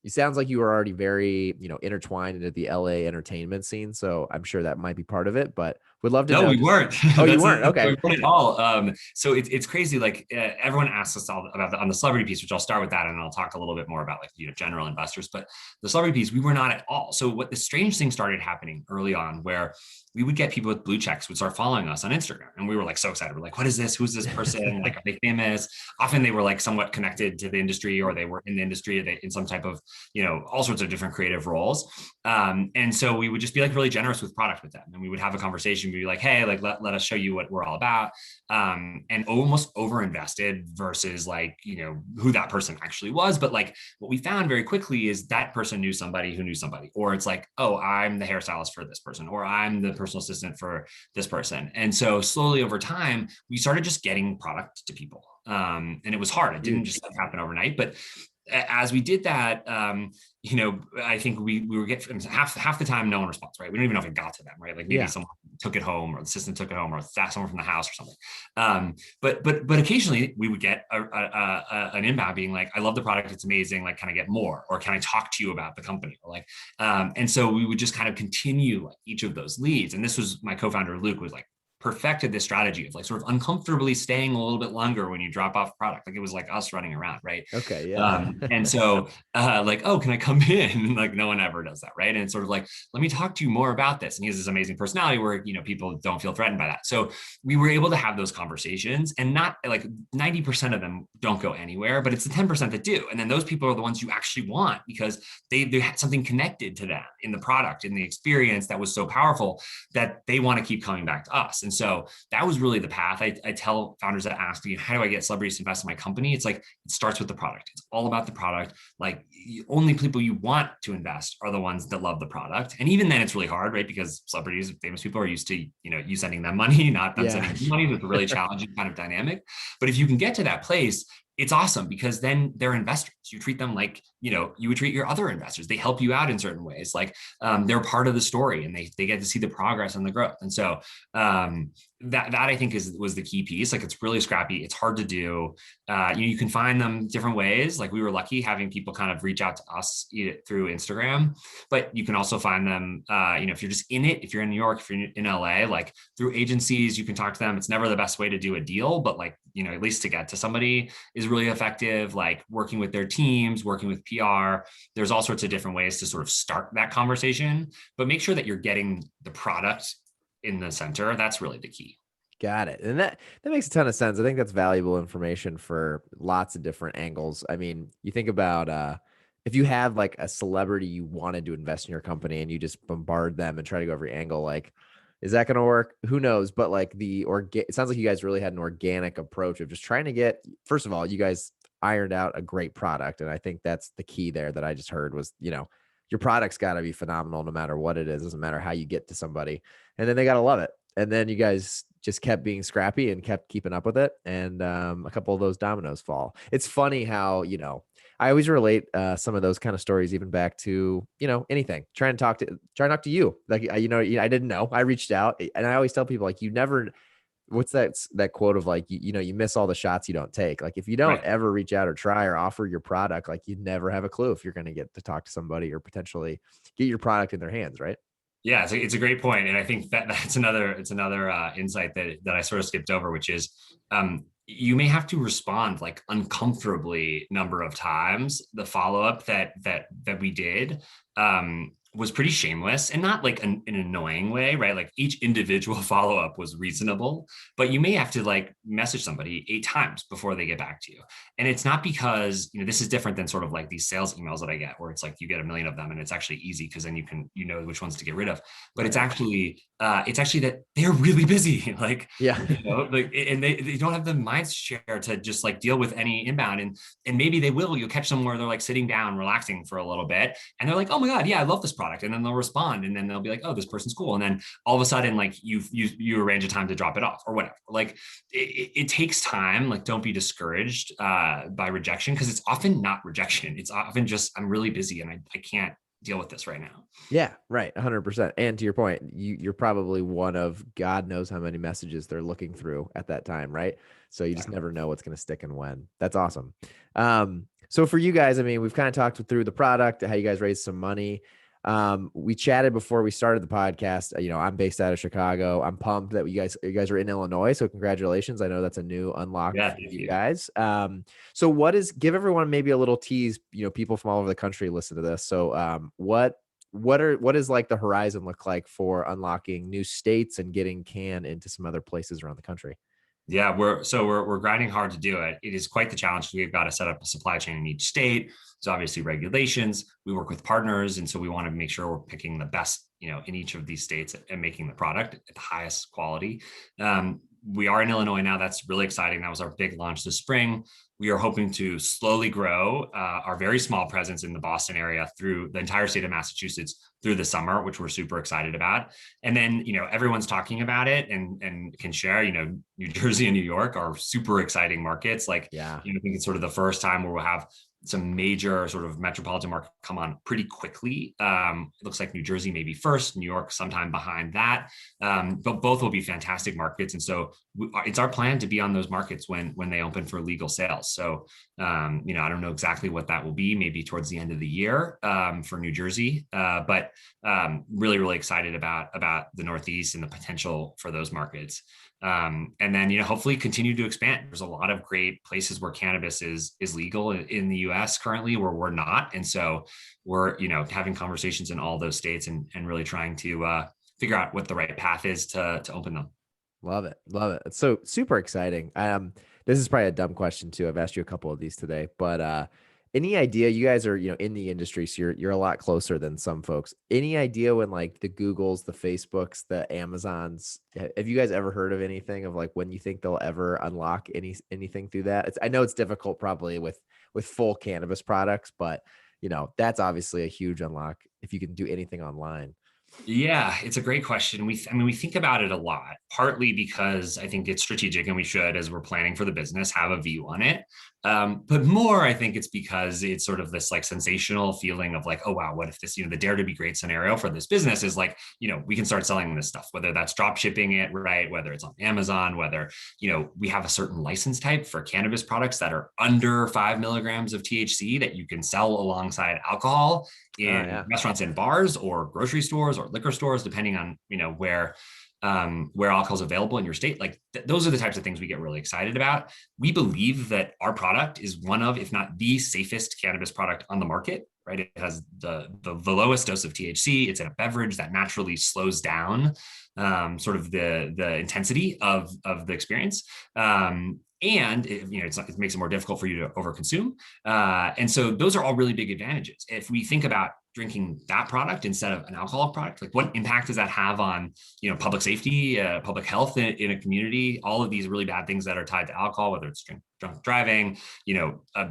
it sounds like you were already very, intertwined into the LA entertainment scene. So I'm sure that might be part of it, but would love to No, know. we weren't. Oh, you weren't. We Okay. weren't at all. So it's crazy. Like everyone asks us all about on the celebrity piece, which I'll start with that, and I'll talk a little bit more about like general investors. But the celebrity piece, we were not at all. So what the strange thing started happening early on, where we would get people with blue checks would start following us on Instagram, and we were like so excited. We're like, what is this? Who's this person? Like, are they famous? Often they were like somewhat connected to the industry, or they were in the industry in some type of all sorts of different creative roles. And so we would just be like really generous with product with them, and we would have a conversation. We'd be like, hey, like let us show you what we're all about, and almost over invested versus like who that person actually was. But like what we found very quickly is that person knew somebody who knew somebody, or it's like, oh, I'm the hairstylist for this person, or I'm the personal assistant for this person. And so slowly over time, we started just getting product to people, and it was hard. It didn't just happen overnight, but as we did that, I think we were getting half the time no one responds, right? We don't even know if it got to them, right? Like maybe someone took it home, or the assistant took it home, or someone from the house or something. But occasionally we would get an inbound being like, I love the product, it's amazing. Like, can I get more? Or can I talk to you about the company? Or like, and so we would just kind of continue like each of those leads. And this was my co-founder Luke was like perfected this strategy of like sort of uncomfortably staying a little bit longer when you drop off product. Like it was like us running around, right? Okay, yeah. And so like, oh, can I come in? And like no one ever does that, right? And it's sort of like, let me talk to you more about this. And he has this amazing personality where people don't feel threatened by that. So we were able to have those conversations, and not like 90% of them don't go anywhere, but it's the 10% that do. And then those people are the ones you actually want, because they had something connected to them in the product, in the experience, that was so powerful that they want to keep coming back to us. And so that was really the path. I tell founders that ask me, how do I get celebrities to invest in my company? It's like, it starts with the product. It's all about the product. Like only people you want to invest are the ones that love the product. And even then it's really hard, right? Because celebrities, famous people are used to, you sending them money, not them sending you money. It's a really challenging kind of dynamic. But if you can get to that place, it's awesome, because then they're investors. You treat them like you would treat your other investors. They help you out in certain ways. Like they're part of the story, and they get to see the progress and the growth. And so that I think was the key piece. Like it's really scrappy. It's hard to do. You can find them different ways. Like we were lucky having people kind of reach out to us through Instagram, but you can also find them, if you're just in it, if you're in New York, if you're in LA, like through agencies, you can talk to them. It's never the best way to do a deal, but like, at least to get to somebody is really effective. Like working with their teams, working with PR, there's all sorts of different ways to sort of start that conversation, but make sure that you're getting the product in the center. That's really the key. Got it. And that makes a ton of sense. I think that's valuable information for lots of different angles. I mean, you think about if you have like a celebrity you wanted to invest in your company and you just bombard them and try to go every angle, like, is that going to work? Who knows? But like it sounds like you guys really had an organic approach of just trying to get, first of all, you guys ironed out a great product. And I think that's the key there that I just heard was, your product's got to be phenomenal no matter what it is. Doesn't matter how you get to somebody. And then they got to love it. And then you guys just kept being scrappy and kept keeping up with it. And a couple of those dominoes fall. It's funny how, I always relate some of those kind of stories even back to, anything. Try and talk to you. Like, I didn't know. I reached out, and I always tell people, like, you never, what's that quote of like, you miss all the shots you don't take. Like if you don't Right. ever reach out or try or offer your product, like you never have a clue if you're going to get to talk to somebody or potentially get your product in their hands. Right. Yeah, it's a great point, and I think that's another insight that I sort of skipped over, which is you may have to respond like uncomfortably number of times. The follow up that we did was pretty shameless and not like an annoying way, right? Like each individual follow up was reasonable, but you may have to like message somebody 8 times before they get back to you. And it's not because, this is different than sort of like these sales emails that I get where it's like you get a million of them and it's actually easy because then you can, which ones to get rid of. But Right. it's actually that they're really busy. Like, Yeah. like, and they don't have the mind share to just like deal with any inbound. And maybe they will, you'll catch them where they're like sitting down, relaxing for a little bit. And they're like, oh my God, yeah, I love this product. And then they'll respond and then they'll be like, oh, this person's cool. And then all of a sudden, like you arrange a time to drop it off or whatever. Like it takes time. Like don't be discouraged by rejection, because it's often not rejection. It's often just, I'm really busy and I can't deal with this right now. Yeah, right. 100%. And to your point, you're probably one of God knows how many messages they're looking through at that time, right? So you just never know what's going to stick and when. That's awesome. So for you guys, I mean, we've kind of talked through the product, how you guys raised some money. We chatted before we started the podcast. I'm based out of Chicago. I'm pumped that you guys are in Illinois. So congratulations. I know that's a new unlock Yeah, for thank you you. guys. So give everyone maybe a little tease, people from all over the country listen to this. So, what is like the horizon look like for unlocking new states and getting Cann into some other places around the country? Yeah, we're grinding hard to do it. It is quite the challenge. We've got to set up a supply chain in each state. So obviously regulations. We work with partners, and so we want to make sure we're picking the best, in each of these states and making the product at the highest quality. We are in Illinois now. That's really exciting. That was our big launch this spring. We are hoping to slowly grow our very small presence in the Boston area through the entire state of Massachusetts through the summer, which we're super excited about. And then, everyone's talking about it and can share, New Jersey and New York are super exciting markets. Like, Yeah. I think it's sort of the first time where we'll have some major sort of metropolitan market come on pretty quickly. It looks like New Jersey maybe first, New York sometime behind that, but both will be fantastic markets. And so it's our plan to be on those markets when they open for legal sales. So, I don't know exactly what that will be, maybe towards the end of the year for New Jersey, but really, really excited about the Northeast and the potential for those markets. And then, hopefully continue to expand. There's a lot of great places where cannabis is legal in the US currently where we're not. And so we're, having conversations in all those states and really trying to figure out what the right path is to open them. Love it. Love it. It's so super exciting. This is probably a dumb question too. I've asked you a couple of these today, but any idea, you guys are, in the industry, so you're a lot closer than some folks. Any idea when like the Googles, the Facebooks, the Amazons, have you guys ever heard of anything of like when you think they'll ever unlock anything through that? I know it's difficult probably with full cannabis products, but that's obviously a huge unlock if you can do anything online. Yeah, it's a great question. I mean, we think about it a lot, partly because I think it's strategic and we should, as we're planning for the business, have a view on it. But more, I think it's because it's sort of this like sensational feeling of like, oh, wow, what if this, the dare to be great scenario for this business is like, we can start selling this stuff, whether that's drop shipping it, right? Whether it's on Amazon, whether, we have a certain license type for cannabis products that are under 5 milligrams of THC that you can sell alongside alcohol Oh in yeah. restaurants and bars or grocery stores or liquor stores, depending on where alcohol is available in your state. Like those are the types of things we get really excited about. We believe that our product is one of, if not the safest cannabis product on the market. Right, it has the lowest dose of THC. It's in a beverage that naturally slows down sort of the intensity of the experience. And it makes it more difficult for you to overconsume. And so those are all really big advantages. If we think about drinking that product instead of an alcoholic product, like what impact does that have on public safety, public health in a community? All of these really bad things that are tied to alcohol, whether it's drunk driving,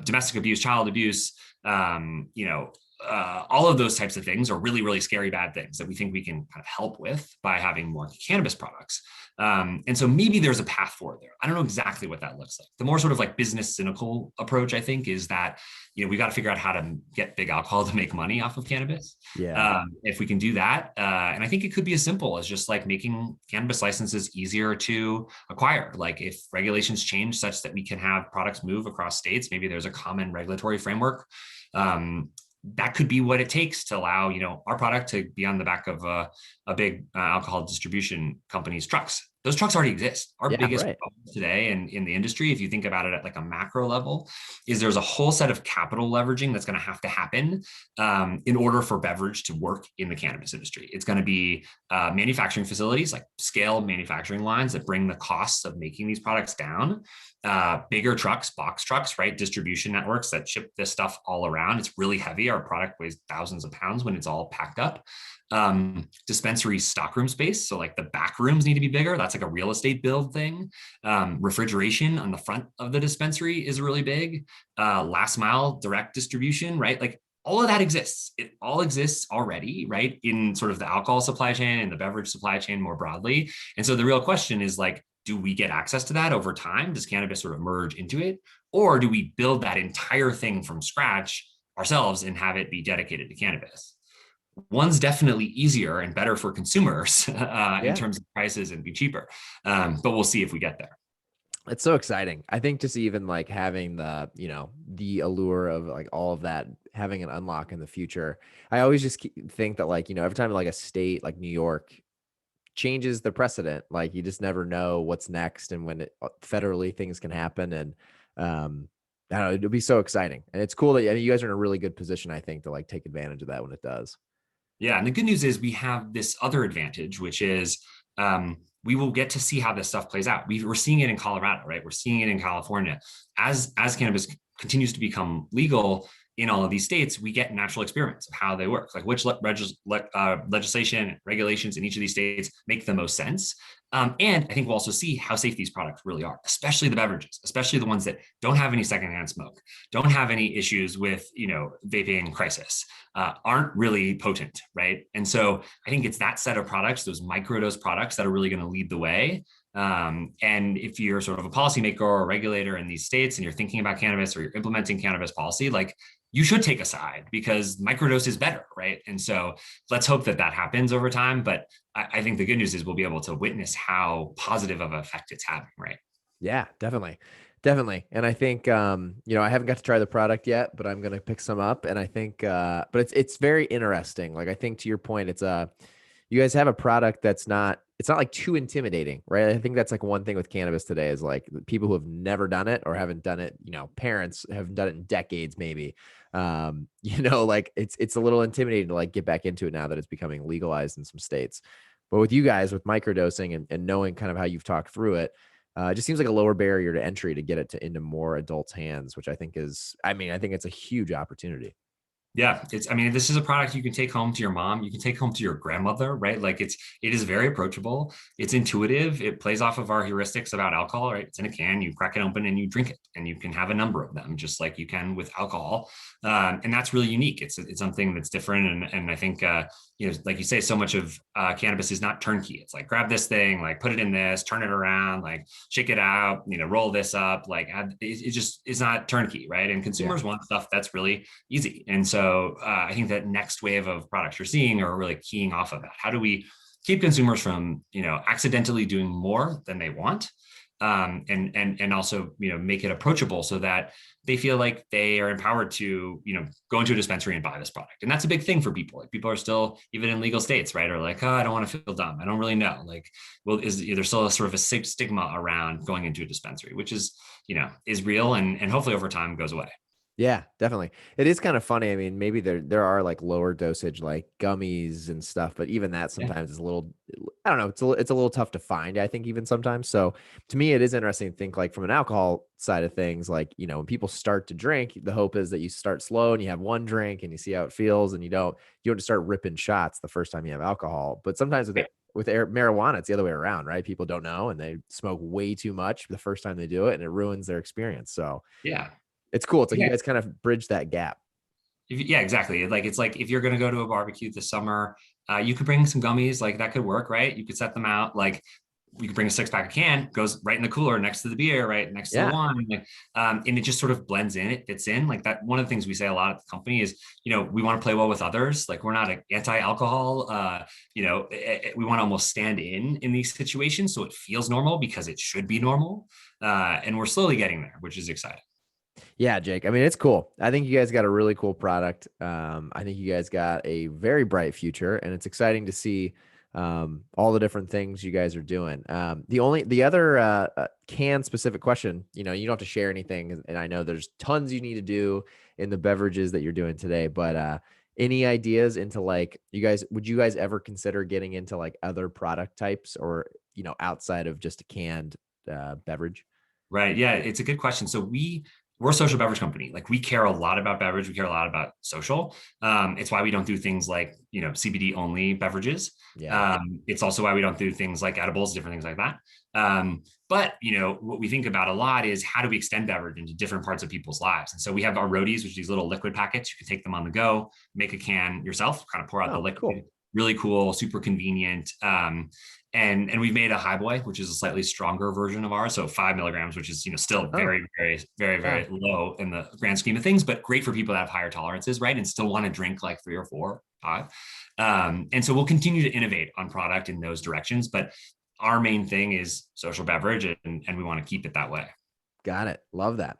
domestic abuse, child abuse, all of those types of things are really, really scary, bad things that we think we can kind of help with by having more cannabis products. And so maybe there's a path forward there. I don't know exactly what that looks like. The more sort of like business cynical approach, I think, is that, we got to figure out how to get big alcohol to make money off of cannabis. Yeah. If we can do that. And I think it could be as simple as just like making cannabis licenses easier to acquire. Like if regulations change such that we can have products move across states, maybe there's a common regulatory framework. That could be what it takes to allow our product to be on the back of a big alcohol distribution company's trucks. Those trucks already exist. Our Yeah. biggest Right. problem today in the industry, if you think about it at like a macro level, is there's a whole set of capital leveraging that's going to have to happen in order for beverage to work in the cannabis industry. It's going to be manufacturing facilities, like scale manufacturing lines that bring the costs of making these products down. Bigger trucks, box trucks, right? Distribution networks that ship this stuff all around. It's really heavy. Our product weighs thousands of pounds when it's all packed up. Dispensary stockroom space. So like the back rooms need to be bigger. That's like a real estate build thing. Refrigeration on the front of the dispensary is really big. Last mile direct distribution, right? Like all of that exists. It all exists already, right? In sort of the alcohol supply chain and the beverage supply chain more broadly. And so the real question is like, do we get access to that over time? Does cannabis sort of merge into it? Or do we build that entire thing from scratch ourselves and have it be dedicated to cannabis? One's definitely easier and better for consumers in Yeah. terms of prices and be cheaper. But we'll see if we get there. It's so exciting. I think just even like having the allure of like all of that, having an unlock in the future. I always just think that like, every time like a state like New York changes the precedent, like you just never know what's next and when federally things can happen. And I don't know, it'll be so exciting. And it's cool that you guys are in a really good position, I think, to like take advantage of that when it does. Yeah, and the good news is we have this other advantage, which is we will get to see how this stuff plays out. We're seeing it in Colorado, right? We're seeing it in California. As cannabis continues to become legal in all of these states, we get natural experiments of how they work, like which legislation, regulations in each of these states make the most sense. And I think we'll also see how safe these products really are, especially the beverages, especially the ones that don't have any secondhand smoke, don't have any issues with, vaping crisis, aren't really potent, right? And so I think it's that set of products, those microdose products, that are really going to lead the way. And if you're sort of a policymaker or a regulator in these states and you're thinking about cannabis or you're implementing cannabis policy, like you should take a side because microdose is better, right? And so let's hope that that happens over time. But I think the good news is we'll be able to witness how positive of an effect it's having, right? Yeah, definitely. Definitely. And I think I haven't got to try the product yet, but I'm gonna pick some up. And I think but it's very interesting. Like I think to your point, it's you guys have a product that's not it's not like too intimidating, right? I think that's like one thing with cannabis today is like people who have never done it or haven't done it, parents haven't done it in decades maybe. Like it's a little intimidating to like get back into it now that it's becoming legalized in some states. But with you guys with microdosing and knowing kind of how you've talked through it, it just seems like a lower barrier to entry to get it into more adults' hands, which I think I think it's a huge opportunity. Yeah, I mean, this is a product you can take home to your mom, you can take home to your grandmother, right? Like it is very approachable. It's intuitive. It plays off of our heuristics about alcohol, right? It's in a can, you crack it open and you drink it, and you can have a number of them, just like you can with alcohol. And that's really unique. It's something that's different. And I think, like you say, so much of cannabis is not turnkey. It's like, grab this thing, like put it in this, turn it around, like shake it out, roll this up, like it just is not turnkey, right? And Yeah. consumers want stuff that's really easy. And so I think that next wave of products you're seeing are really keying off of that. How do we keep consumers from, accidentally doing more than they want? And also, make it approachable so that they feel like they are empowered to, go into a dispensary and buy this product. And that's a big thing for people. Like, people are still, even in legal states, right, are like, oh, I don't want to feel dumb. I don't really know. Like, well, there's still a sort of a stigma around going into a dispensary, which is real, and hopefully over time goes away. Yeah, definitely. It is kind of funny. I mean, maybe there are like lower dosage like gummies and stuff, but even that Yeah. sometimes is a little, I don't know, it's a little tough to find, I think, even sometimes. So to me, it is interesting to think like from an alcohol side of things, like, when people start to drink, the hope is that you start slow and you have one drink and you see how it feels, and you don't start ripping shots the first time you have alcohol. But sometimes marijuana, it's the other way around, right? People don't know and they smoke way too much the first time they do it, and it ruins their experience. So Yeah. it's cool. It's like you Yeah. guys kind of bridge that gap. Yeah, exactly. Like, it's like, if you're going to go to a barbecue this summer, you could bring some gummies, like that could work, right? You could set them out. Like, you could bring a 6-pack of can, goes right in the cooler next to the beer, right next to the Yeah. wine. Like, and it just sort of blends in, it fits in like that. One of the things we say a lot at the company is, we want to play well with others. Like, we're not an anti-alcohol. We want to almost stand in these situations so it feels normal, because it should be normal. And we're slowly getting there, which is exciting. Yeah, Jake. I mean, it's cool. I think you guys got a really cool product. I think you guys got a very bright future, and it's exciting to see all the different things you guys are doing. The other can specific question, you don't have to share anything, and I know there's tons you need to do in the beverages that you're doing today, but any ideas into like would you guys ever consider getting into like other product types, or outside of just a canned beverage? Right. Yeah, it's a good question. So we're a social beverage company. Like, we care a lot about beverage. We care a lot about social. It's why we don't do things like, CBD only beverages. Yeah. It's also why we don't do things like edibles, different things like that. But what we think about a lot is, how do we extend beverage into different parts of people's lives? And so we have our roadies, which are these little liquid packets. You can take them on the go, make a can yourself, kind of pour out the Oh, liquid. cool. Really cool, super convenient. And we've made a high boy, which is a slightly stronger version of ours. So 5 milligrams, which is, still Oh, very, very, very, yeah. very low in the grand scheme of things, but great for people that have higher tolerances, right? And still want to drink like 3 or 4, 5. And so we'll continue to innovate on product in those directions. But our main thing is social beverage, and we want to keep it that way. Got it. Love that.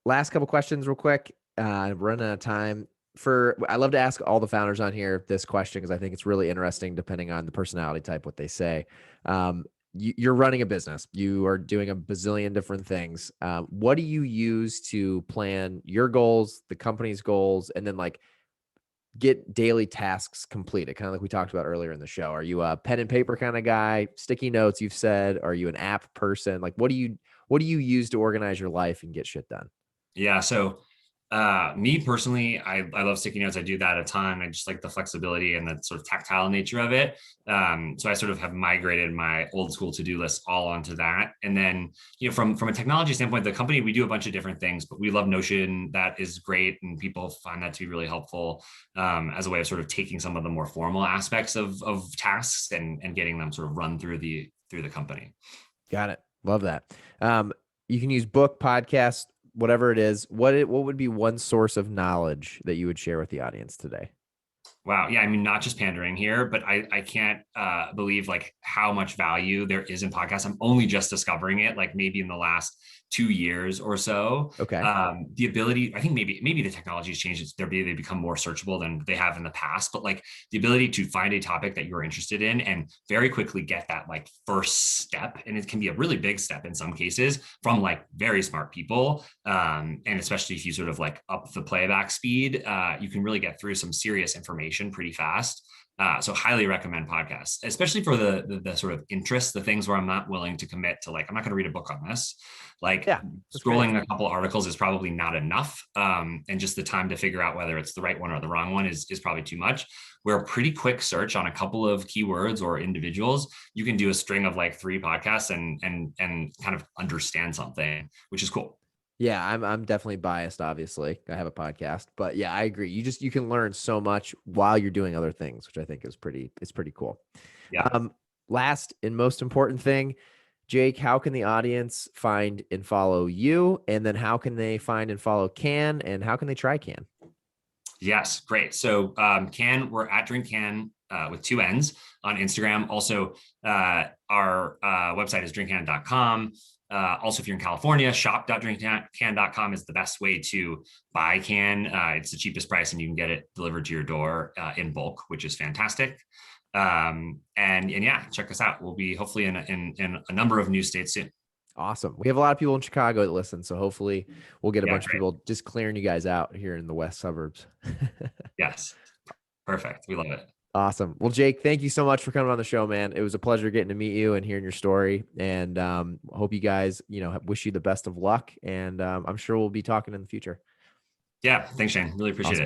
Last couple questions real quick. I'm running out of time. I love to ask all the founders on here this question because I think it's really interesting depending on the personality type, what they say. You're running a business. You are doing a bazillion different things. What do you use to plan your goals, the company's goals, and then like get daily tasks completed? Kind of like we talked about earlier in the show. Are you a pen and paper kind of guy? Sticky notes, you've said. Are you an app person? Like, what do you use to organize your life and get shit done? Yeah. So me personally, I love sticky notes. I do that a ton. I just like the flexibility and the sort of tactile nature of it. So I sort of have migrated my old school to-do list all onto that. And then, from a technology standpoint, the company, we do a bunch of different things, but we love Notion. That is great. And people find that to be really helpful as a way of sort of taking some of the more formal aspects of tasks and getting them sort of run through the company. Got it. Love that. You can use book, podcast, whatever it is. What would be one source of knowledge that you would share with the audience today? Wow. Yeah. I mean, not just pandering here, but I can't believe like how much value there is in podcasts. I'm only just discovering it, like maybe in the last 2 years or so. Okay. The ability, I think maybe the technology has changed. They become more searchable than they have in the past, but like the ability to find a topic that you're interested in and very quickly get that like first step. And it can be a really big step in some cases from like very smart people. And especially if you sort of like up the playback speed, you can really get through some serious information pretty fast. So highly recommend podcasts, especially for the sort of interests, the things where I'm not willing to commit to, like, I'm not going to read a book on this. Like, Yeah, that's great. scrolling a couple articles is probably not enough. And just the time to figure out whether it's the right one or the wrong one is probably too much. Where a pretty quick search on a couple of keywords or individuals, you can do a string of like 3 podcasts and kind of understand something, which is cool. Yeah, I'm definitely biased, obviously. I have a podcast, but yeah, I agree. You can learn so much while you're doing other things, which I think is pretty cool. Yeah. Um, Last and most important thing, Jake, how can the audience find and follow you? And then how can they find and follow Cann? And how can they try Cann? Yes, great. So Cann, we're at Drink Cann with 2 N's on Instagram. Also, our website is drinkcann.com. Also, if you're in California, shop.drinkcann.com is the best way to buy Cann. It's the cheapest price, and you can get it delivered to your door in bulk, which is fantastic. And yeah, check us out. We'll be hopefully in a number of new states soon. Awesome. We have a lot of people in Chicago that listen, so hopefully we'll get a Yeah, bunch of great. people just clearing you guys out here in the west suburbs. Yes, perfect. We love it. Awesome. Well, Jake, thank you so much for coming on the show, man. It was a pleasure getting to meet you and hearing your story. And hope you guys, wish you the best of luck. And I'm sure we'll be talking in the future. Yeah, thanks, Shane. Really appreciate Awesome. it.